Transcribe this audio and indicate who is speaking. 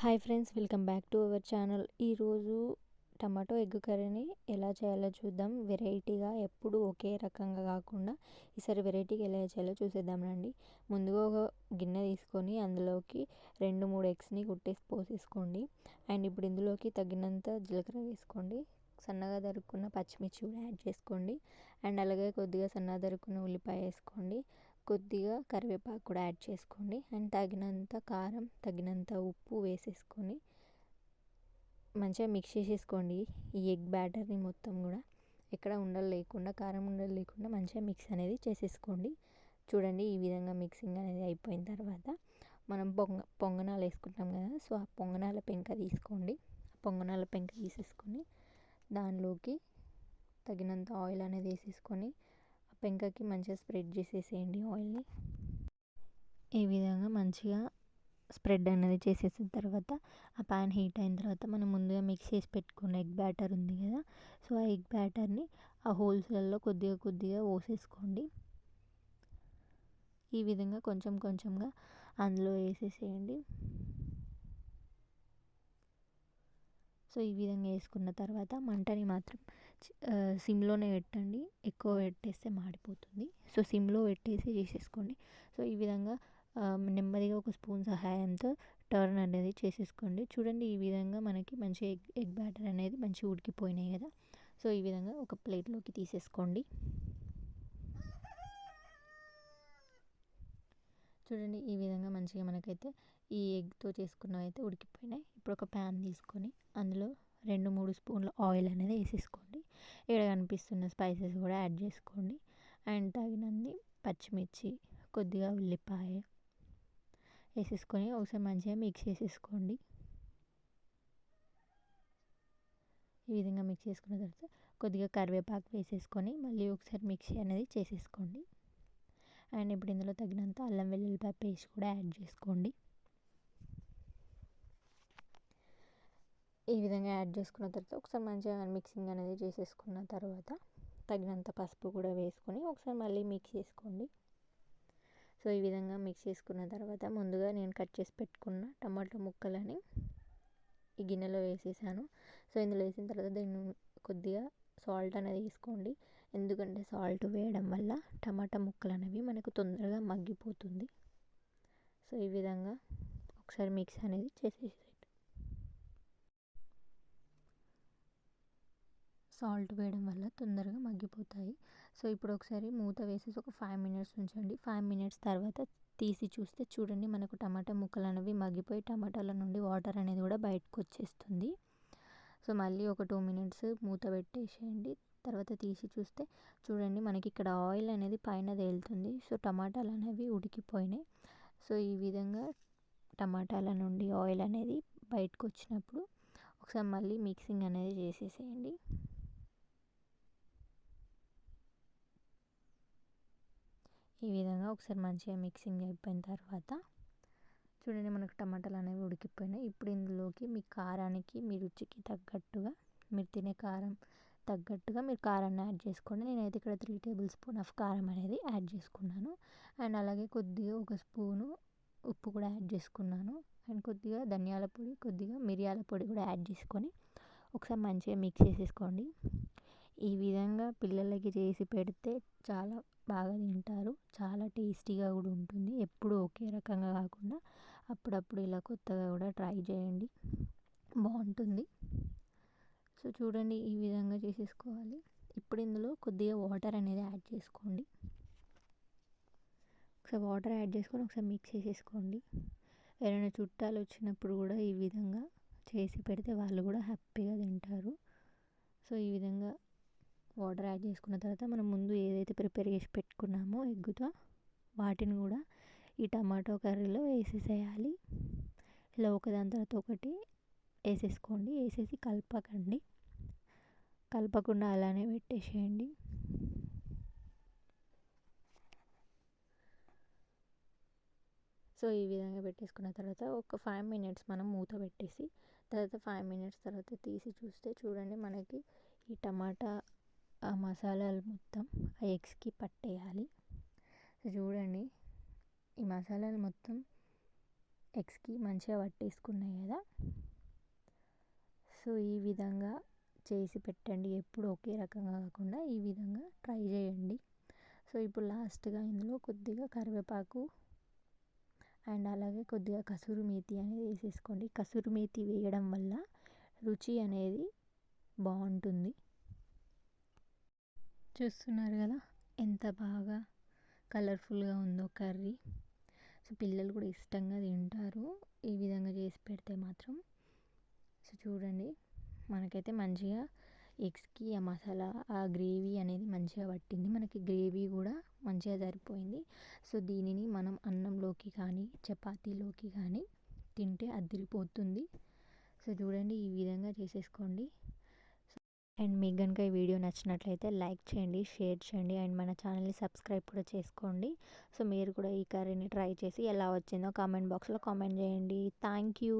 Speaker 1: Hi friends, welcome back to our channel. ఈరోజు tomato egg కర్రీని ఎలా చేయాలో చూద్దాం. వెరైటీగా, ఎప్పుడు ఒకే రకంగా కాకుండా ఈసారి వెరైటీగా ఎలా చేయాలో చూసేద్దాం రండి. ముందుగా ఒక గిన్నె తీసుకొని అందులోకి 2-3 ఎగ్స్ని పోసేసుకోండి. అండ్ ఇప్పుడు ఇందులోకి తగినంత జీలకర్ర వేసుకోండి. సన్నగా తరుక్కున్న పచ్చిమిర్చి కూడా యాడ్ చేసుకోండి. అండ్ అలాగే కొద్దిగా సన్నగా తరుక్కున్న ఉల్లిపాయ వేసుకోండి. కొద్దిగా కరివేపాకు కూడా యాడ్ చేసుకోండి. అండ్ తగినంత కారం, తగినంత ఉప్పు వేసేసుకొని మంచిగా మిక్స్ చేసేసుకోండి. ఈ ఎగ్ బ్యాటర్ని మొత్తం కూడా ఎక్కడ ఉండలు లేకుండా, కారం ఉండలు లేకుండా మంచిగా మిక్స్ అనేది చేసేసుకోండి. చూడండి, ఈ విధంగా మిక్సింగ్ అనేది అయిపోయిన తర్వాత మనం పొంగనాలు వేసుకుంటాం కదా, సో ఆ పొంగనాల పెంక తీసుకోండి. పొంగనాల పెంక తీసేసుకొని దానిలోకి తగినంత ఆయిల్ అనేది వేసేసుకొని ఆ పెంకకి మంచిగా స్ప్రెడ్ చేసేసేయండి ఆయిల్ని. ఈ విధంగా మంచిగా స్ప్రెడ్ అనేది చేసేసిన తర్వాత ఆ ప్యాన్ హీట్ అయిన తర్వాత మనం ముందుగా మిక్స్ చేసి పెట్టుకున్న ఎగ్ బ్యాటర్ ఉంది కదా, సో ఆ ఎగ్ బ్యాటర్ని ఆ హోల్స్లలో కొద్దిగా కొద్దిగా పోసేసుకోండి. ఈ విధంగా కొంచెం కొంచెంగా అందులో వేసేసేయండి. సో ఈ విధంగా వేసుకున్న తర్వాత మంటని మాత్రం సిమ్లోనే పెట్టండి. ఎక్కువ పెట్టేస్తే మాడిపోతుంది. సో సిమ్లో పెట్టేసి చేసేసుకోండి. సో ఈ విధంగా నెమ్మదిగా ఒక స్పూన్ సహాయంతో టర్న్ అనేది చేసేసుకోండి. చూడండి, ఈ విధంగా మనకి మంచి ఎగ్ బ్యాటర్ అనేది మంచిగా ఉడికిపోయినాయి కదా. సో ఈ విధంగా ఒక ప్లేట్లోకి తీసేసుకోండి. చూడండి, ఈ విధంగా మంచిగా మనకైతే ఈ ఎగ్తో చేసుకున్నవి అయితే ఉడికిపోయినాయి. ఇప్పుడు ఒక ప్యాన్ తీసుకొని అందులో 2-3 స్పూన్ల ఆయిల్ అనేది వేసేసుకోండి. ఇక్కడ కనిపిస్తున్న స్పైసెస్ కూడా యాడ్ చేసుకోండి. అండ్ తగినన్ని పచ్చిమిర్చి, కొద్దిగా ఉల్లిపాయ వేసేసుకొని ఒకసారి మంచిగా మిక్స్ చేసేసుకోండి. ఈ విధంగా మిక్స్ చేసుకున్న తర్వాత కొద్దిగా కరివేపాకు వేసేసుకొని మళ్ళీ ఒకసారి మిక్స్ అనేది చేసేసుకోండి. అండ్ ఇప్పుడు ఇందులో తగినంత అల్లం వెల్లుల్లిపాయ పేస్ట్ కూడా యాడ్ చేసుకోండి. ఈ విధంగా యాడ్ చేసుకున్న తర్వాత ఒకసారి మంచిగా మిక్సింగ్ అనేది చేసేసుకున్న తర్వాత తగినంత పసుపు కూడా వేసుకొని ఒకసారి మళ్ళీ మిక్స్ చేసుకోండి. సో ఈ విధంగా మిక్స్ చేసుకున్న తర్వాత ముందుగా నేను కట్ చేసి పెట్టుకున్న టమాటో ముక్కలని ఈ గిన్నెలో వేసేసాను. సో ఇందులో వేసిన తర్వాత దీన్ని కొద్దిగా సాల్ట్ అనేది వేసుకోండి. ఎందుకంటే సాల్ట్ వేయడం వల్ల టమాటా ముక్కలు అనేవి మనకు తొందరగా మగ్గిపోతుంది. సో ఈ విధంగా ఒకసారి మిక్స్ అనేది చేసేసేయండి. సాల్ట్ వేయడం వల్ల తొందరగా మగ్గిపోతాయి. సో ఇప్పుడు ఒకసారి మూత వేసేసి ఒక 5 మినిట్స్ ఉంచండి. 5 మినిట్స్ తర్వాత తీసి చూస్తే చూడండి, మనకు టమాటా ముక్కలు అనేవి మగ్గిపోయి టమాటాల నుండి వాటర్ అనేది కూడా బయటకు వచ్చేస్తుంది. సో మళ్ళీ ఒక 2 మినిట్స్ మూత పెట్టేసేయండి. తర్వాత తీసి చూస్తే చూడండి, మనకి ఇక్కడ ఆయిల్ అనేది పైన తేలుతుంది. సో టమాటాలు అనేవి ఉడికిపోయినాయి. సో ఈ విధంగా టమాటాల నుండి ఆయిల్ అనేది బయటకు వచ్చినప్పుడు ఒకసారి మళ్ళీ మిక్సింగ్ అనేది చేసేసేయండి. ఈ విధంగా ఒకసారి మంచిగా మిక్సింగ్ అయిపోయిన తర్వాత చూడండి, మనకు టమాటాలు అనేవి ఉడికిపోయినాయి. ఇప్పుడు ఇందులోకి మీ కారానికి, మీ రుచికి తగ్గట్టుగా, మీరు తినే కారం తగ్గట్టుగా మీరు కారాన్ని యాడ్ చేసుకోండి. నేనైతే ఇక్కడ 3 టేబుల్ స్పూన్ ఆఫ్ కారం అనేది యాడ్ చేసుకున్నాను. అండ్ అలాగే కొద్దిగా ఒక స్పూను ఉప్పు కూడా యాడ్ చేసుకున్నాను. అండ్ కొద్దిగా ధనియాల పొడి, కొద్దిగా మిరియాల పొడి కూడా యాడ్ చేసుకొని ఒకసారి మంచిగా మిక్స్ చేసేసుకోండి. ఈ విధంగా పిల్లలకి చేసి పెడితే చాలా బాగా తింటారు. చాలా టేస్టీగా కూడా ఉంటుంది. ఎప్పుడు ఒకే రకంగా కాకుండా అప్పుడప్పుడు ఇలా కొత్తగా కూడా ట్రై చేయండి, బాగుంటుంది. సో చూడండి, ఈ విధంగా చేసేసుకోవాలి. ఇప్పుడు ఇందులో కొద్దిగా వాటర్ అనేది యాడ్ చేసుకోండి. ఒకసారి వాటర్ యాడ్ చేసుకొని ఒకసారి మిక్స్ చేసేసుకోండి. ఎవరైనా చుట్టాలు వచ్చినప్పుడు కూడా ఈ విధంగా చేసి పెడితే వాళ్ళు కూడా హ్యాపీగా తింటారు. సో ఈ విధంగా వాటర్ యాడ్ చేసుకున్న తర్వాత మనం ముందు ఏదైతే ప్రిపేర్ చేసి పెట్టుకున్నామో ఎగ్గుతో వాటిని కూడా ఈ టమాటో కర్రీలో వేసేసేయాలి. ఇలా ఒకదాని తర్వాత ఒకటి వేసేసుకోండి. వేసేసి కలపకండి, కలపకుండా అలానే పెట్టేసేయండి. సో ఈ విధంగా పెట్టేసుకున్న తర్వాత ఒక 5 మినిట్స్ మనం మూత పెట్టేసి తర్వాత 5 మినిట్స్ తర్వాత తీసి చూస్తే చూడండి, మనకి ఈ టమాటా మసాలాలు మొత్తం ఆ ఎగ్స్కి పట్టేయాలి. చూడండి, ఈ మసాలాలు మొత్తం ఎగ్స్కి మంచిగా పట్టేసుకున్నాయి కదా. సో ఈ విధంగా చేసి పెట్టండి, ఎప్పుడు ఒకే రకంగా కాకుండా ఈ విధంగా ట్రై చేయండి. సో ఇప్పుడు లాస్ట్గా ఇందులో కొద్దిగా కరివేపాకు అండ్ అలాగే కొద్దిగా కసూరి మేతి అనేది వేసేసుకోండి. కసూరి మేతి వేయడం వల్ల రుచి అనేది బాగుంటుంది. చూస్తున్నారు కదా ఎంత బాగా కలర్ఫుల్గా ఉందో కర్రీ. సో పిల్లలు కూడా ఇష్టంగా తింటారు ఈ విధంగా చేసి పెడితే మాత్రం. సో చూడండి, మనకైతే మంచిగా ఎగ్స్కి ఆ మసాలా ఆ గ్రేవీ అనేది మంచిగా పట్టింది. మనకి గ్రేవీ కూడా మంచిగా సరిపోయింది. సో దీనిని మనం అన్నంలోకి కానీ చపాతీలోకి కానీ తింటే అదిరిపోతుంది. సో చూడండి, ఈ విధంగా చేసేసుకోండి. అండ్ మీకు కనుక ఈ వీడియో నచ్చినట్లయితే లైక్ చేయండి, షేర్ చేయండి అండ్ మన ఛానల్ని సబ్స్క్రైబ్ కూడా చేసుకోండి. సో మీరు కూడా ఈ కర్రీని ట్రై చేసి ఎలా వచ్చిందో కామెంట్ బాక్స్లో కామెంట్ చేయండి. Thank you.